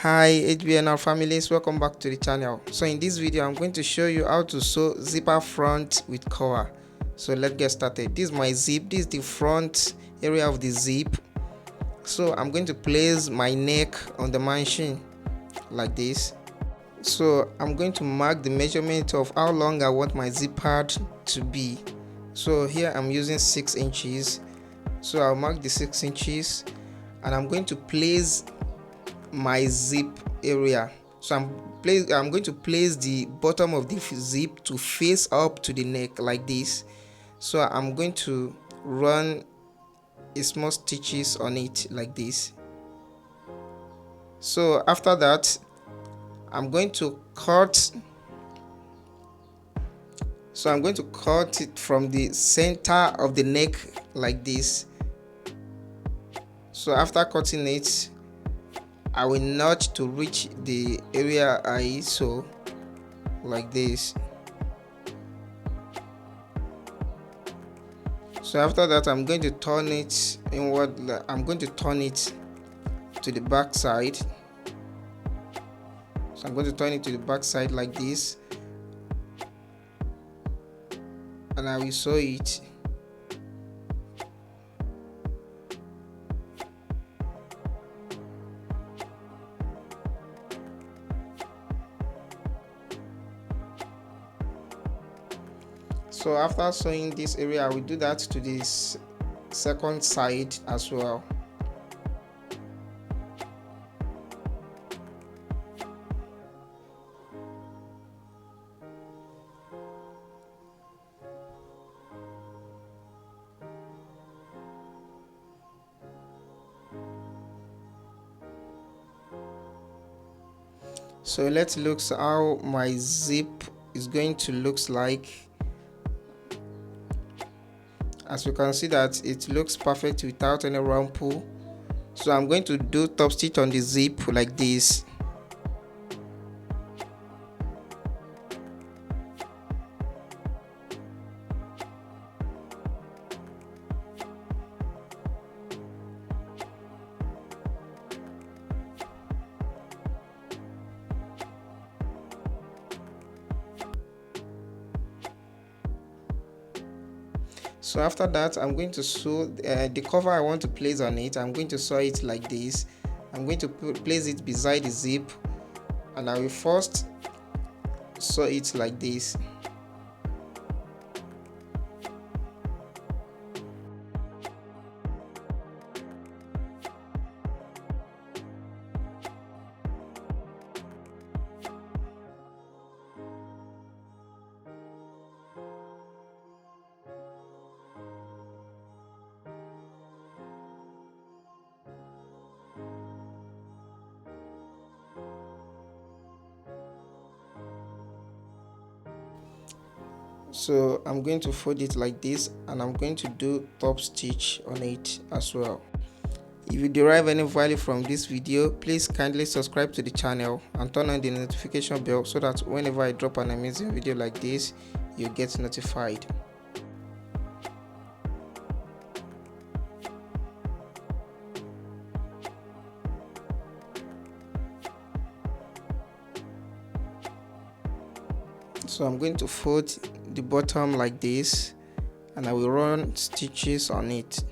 Hi HBNR families, welcome back to the channel. So in this video I'm going to show you how to sew zipper front with cover. So let's get started. This is my zip. This is the front area of the zip. So I'm going to place my neck on the machine like this. So I'm going to mark the measurement of how long I want my zip pad to be. So here I'm using 6 inches. So I'll mark the 6 inches and I'm going to place my zip area. So I'm going to place the bottom of the zip to face up to the neck like this. So I'm going to run a small stitches on it like this. So after that I'm going to cut. So I'm going to cut it from the center of the neck like this. So after cutting it, I will notch to reach the area I sew like this. So after that I'm going to turn it inward. I'm going to turn it to the back side. So I'm going to turn it to the back side like this, and I will sew it. So after sewing this area, I will do that to this second side as well. So let's look how my zip is going to look like. As you can see that it looks perfect without any rumple. So I'm going to do top stitch on the zip like this. So after that I'm going to sew the cover I want to place on it. I'm going to sew it like this. I'm going to place it beside the zip, and I will first sew it like this. So I'm going to fold it like this, and I'm going to do top stitch on it as well. If you derive any value from this video, please kindly subscribe to the channel and turn on the notification bell so that whenever I drop an amazing video like this, you get notified. So I'm going to fold the bottom like this, and I will run stitches on it.